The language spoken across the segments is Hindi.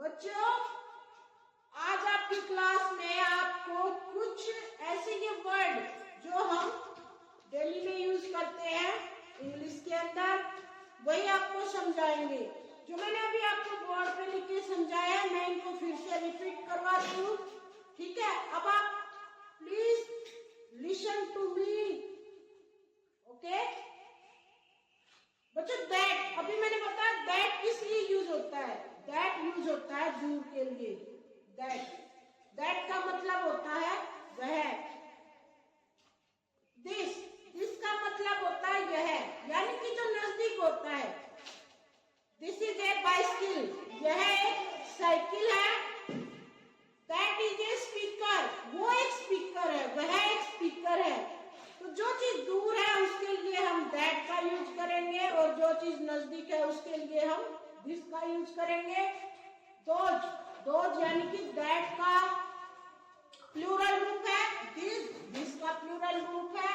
बच्चों, आज आपकी क्लास में आपको कुछ ऐसे ये वर्ड जो हम डेली में यूज करते हैं इंग्लिश के अंदर, वही आपको समझाएंगे। जो मैंने अभी आपको बोर्ड पे लिख के समझाया है, मैं इनको फिर से रिपीट करवा रही हूँ। ठीक है, अब आप please listen to me. Okay बच्चों, दैट अभी मैंने बताया दैट किस लिए यूज होता है। दैट यूज होता है दूर के लिए। दैट का मतलब होता है वह। दिस का मतलब होता है यह, यानी कि जो नजदीक होता है। दिस इज ए बाइसिकल, यह एक साइकिल है। दैट इज ए स्पीकर, वो एक स्पीकर है, वह एक स्पीकर है। तो जो चीज दूर है उसके लिए हम दैट का यूज करेंगे, और जो चीज नजदीक है उसके लिए हम दिस का यूज करेंगे। दोज यानी कि दैट का प्लूरल रूप है दिस का प्लूरल रूप है,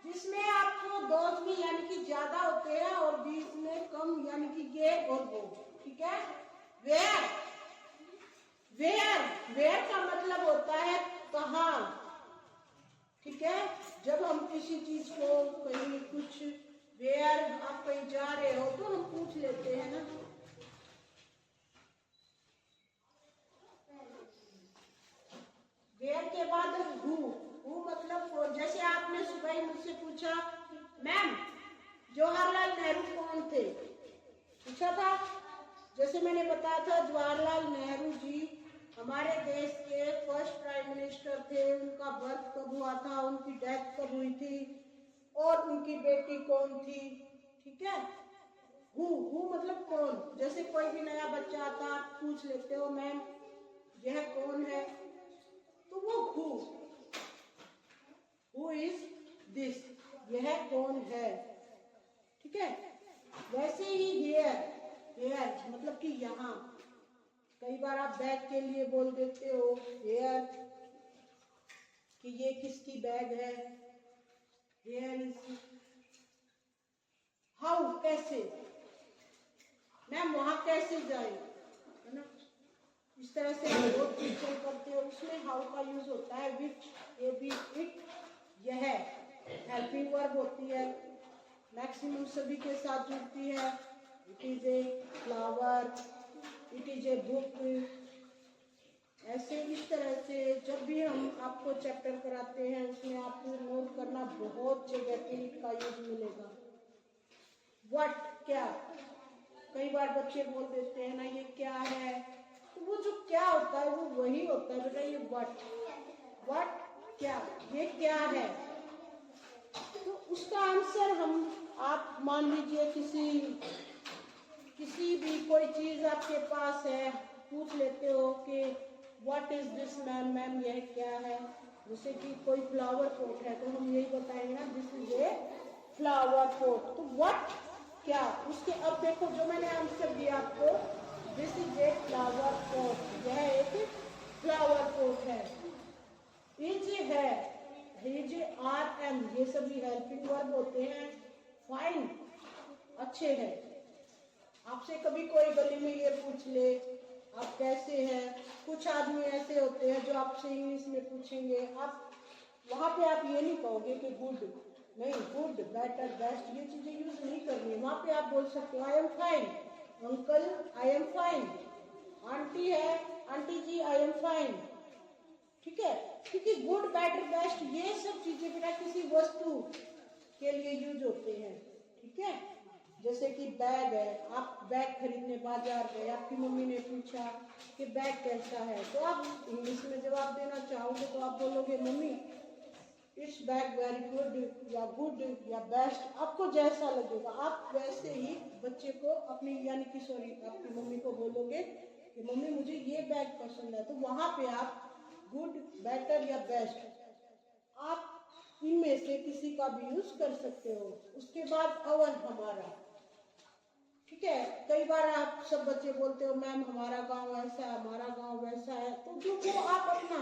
जिसमें आपको दोज में यानी कि ज्यादा होते हैं और दिस में कम यानी कि ये और वो। ठीक है, वेयर का मतलब होता है कहाँ। ठीक है, जब हम किसी चीज को कहीं कुछ वेयर आप कहीं जा रहे हो तो हम पूछ लेते हैं ना। वेयर के बाद हु मतलब, जैसे आपने सुबह ही मुझसे पूछा मैम जवाहरलाल नेहरू कौन थे, पूछा था। जैसे मैंने बताया था जवाहरलाल नेहरू जी हमारे देश के फर्स्ट प्राइम मिनिस्टर थे। उनका बर्थ कब हुआ था, उनकी डेथ कब हुई थी, और उनकी बेटी कौन थी। ठीक है, हु मतलब कौन। जैसे कोई भी नया बच्चा आता आप पूछ लेते हो मैम यह कौन है, तो वो हु इज दिस, यह कौन है। ठीक है, वैसे ही हेयर मतलब कि यहाँ। कई बार आप बैग के लिए बोल देते हो हेयर, कि ये किसकी बैग है। हेयर इज हाउ, कैसे, मैम वहां कैसे जाए, है ना। इस तरह से बहुत क्वेश्चन करते हो, उसमें हाउ का यूज होता है विच, ये भी इट, यह हेल्पिंग वर्ब होती है, मैक्सिमम सभी के साथ जुड़ती है। It is a flower, it is a book. ऐसे इस तरह से जब भी हम आपको चैप्टर कराते हैं उसमें आपको नोट करना, बहुत जगह पे इट का यूज मिलेगा। व्हाट, क्या। कई बार बच्चे बोल देते हैं ना ये क्या है, तो वो जो क्या होता है वो वही होता है बेटा, ये व्हाट क्या, ये क्या है। तो उसका आंसर हम, आप मान लीजिए किसी भी कोई चीज आपके पास है, पूछ लेते हो कि व्हाट इज दिस मैम यह क्या है। जैसे कि कोई फ्लावर पॉट है तो हम यही बताएंगे ना this is a flower pot. तो व्हाट क्या, उसके अब देखो जो मैंने आंसर दिया आपको, this is a flower pot, यह एक फ्लावर पॉट है। इज है, इज आर एम, ये सभी हेल्पिंग वर्ब होते हैं। फाइन, अच्छे हैं। आपसे कभी कोई गली में ये पूछ ले आप कैसे हैं, कुछ आदमी ऐसे होते हैं जो आपसे इंग्लिश में पूछेंगे, आप वहां पे आप ये नहीं कहोगे कि गुड, नहीं, गुड बेटर बेस्ट ये चीजें यूज नहीं करनी। वहां पे आप बोल सकते हो I am fine, uncle I am fine, aunty है aunty ji I am fine. ठीक है, क्योंकि गुड बेटर बेस्ट ये सब चीजें बेटा किसी वस्तु के लिए यूज होते हैं। ठीक है, जैसे कि बैग है, आप बैग खरीदने बाजार गए, आपकी मम्मी ने पूछा कि बैग कैसा है, तो आप इंग्लिश में जवाब देना चाहोगे तो आप बोलोगे mummy it's bag very good, या गुड या बेस्ट, आपको जैसा लगेगा आप वैसे ही बच्चे को अपनी यानी कि सॉरी आपकी मम्मी को बोलोगे कि मम्मी मुझे ये बैग पसंद है। तो वहां पे आप गुड बेटर या बेस्ट आप इनमें से किसी का भी यूज कर सकते हो। उसके बाद अवर, हमारा। ठीक है, कई बार आप सब बच्चे बोलते हो मैम हमारा गांव ऐसा है, हमारा गांव वैसा है, तो जो वो आप अपना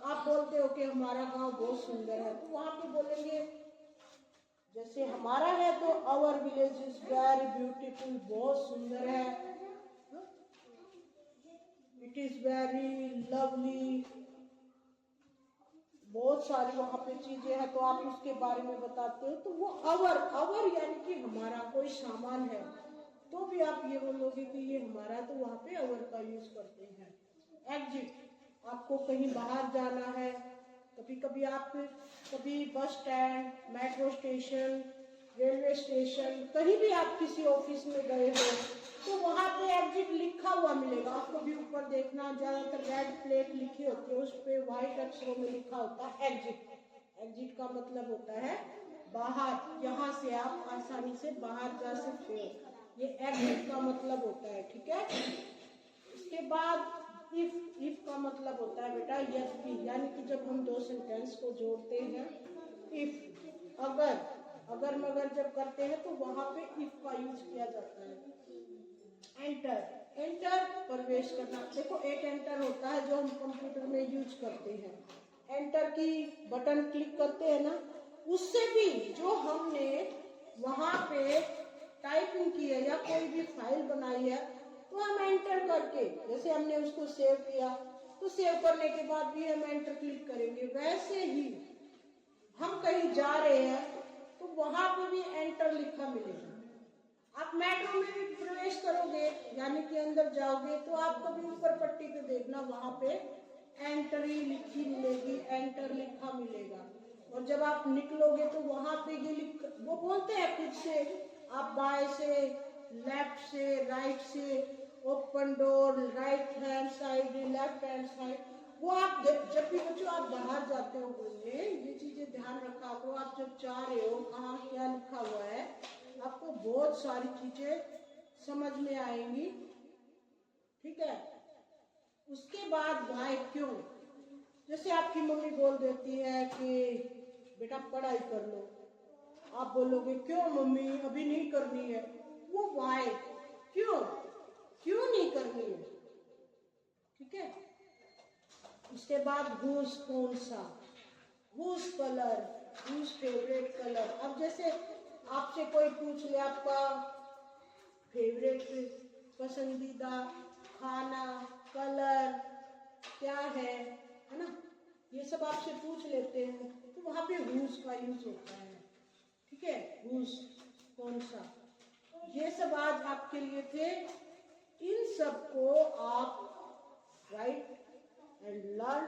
आप बोलते हो कि हमारा गांव बहुत सुंदर है, तो वहां पे बोलेंगे जैसे हमारा है तो our village is very beautiful, बहुत सुंदर है। इज वेरी लवली, बहुत सारी वहां पे चीजें हैं, तो आप उसके बारे में बताते हो। तो वो अवर यानी कि हमारा कोई सामान है तो भी आप ये बोलोगे कि ये हमारा, तो वहां पे अवर का यूज करते हैं। एग्जिट, आपको कहीं बाहर जाना है, कभी कभी आप कभी bus stand, metro station, railway station, कहीं भी आप किसी ऑफिस में गए हो तो वहां पे एग्जिट लिखा हुआ मिलेगा आपको। भी ऊपर देखना, ज्यादातर रेड प्लेट लिखी होती है, उस पे व्हाइट अक्षरों में लिखा होता है एग्जिट। एग्जिट का मतलब होता है बाहर, यहाँ से आप आसानी से बाहर जा सकते हो, ये एग्जिट का मतलब होता है। ठीक है, इसके बाद इफ का मतलब होता है बेटा यस भी, यानी कि जब हम दो सेंटेंस को जोड़ते हैं, इफ अगर मगर जब करते हैं तो वहां पे इफ का यूज किया जाता है। एंटर प्रवेश करना, देखो एक एंटर होता है जो हम कंप्यूटर में यूज करते हैं, एंटर की बटन क्लिक करते हैं ना, उससे भी जो हमने वहां पे टाइपिंग की है या कोई भी फाइल बनाई है तो हम एंटर करके, जैसे हमने उसको सेव किया तो सेव करने के बाद भी हम एंटर क्लिक करेंगे, वैसे ही हम कहीं जा रहे हैं तो वहां पे भी एंटर लिखा मिलेगा। आप मेट्रो में भी प्रवेश करोगे यानी कि अंदर जाओगे तो आप कभी ऊपर पट्टी पे देखना, वहां पे एंट्री लिखी मिलेगी, एंटर लिखा मिलेगा। और जब आप निकलोगे तो वहां पे ये लिख, वो बोलते हैं खुद से, आप बाएं से, लेफ्ट से, राइट से, open door, right hand side, left hand side, वो आप जब भी बच्चों आप बाहर जाते हो घूमने, ये चीजें ध्यान रखा करो। आप जब जा रहे हो कहाँ क्या लिखा हुआ है, आपको बहुत सारी चीजें समझ में आएंगी। ठीक है, उसके बाद वाई, क्यों, जैसे आपकी मम्मी बोल देती है कि बेटा पढ़ाई कर लो, आप बोलोगे क्यों मम्मी अभी नहीं करनी है, वो वाई, क्यों नहीं करनी है। ठीक है, उसके बाद हुज, कौन सा, whose colour, whose favourite colour. अब जैसे आपसे कोई पूछ ले आपका फेवरेट पसंदीदा खाना, कलर क्या है ना, ये सब आपसे पूछ लेते हैं तो वहां पे हुज का यूज होता है। ठीक है, हुज, कौन सा, ये सब आज आपके लिए थे। इन सब को आप right and learn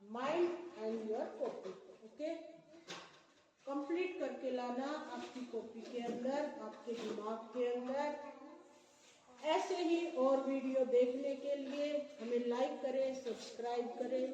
mind and your copy, okay, complete करके लाना आपकी कॉपी के अंदर, आपके दिमाग के अंदर। ऐसे ही और वीडियो देखने के लिए हमें लाइक करें, सब्सक्राइब करें।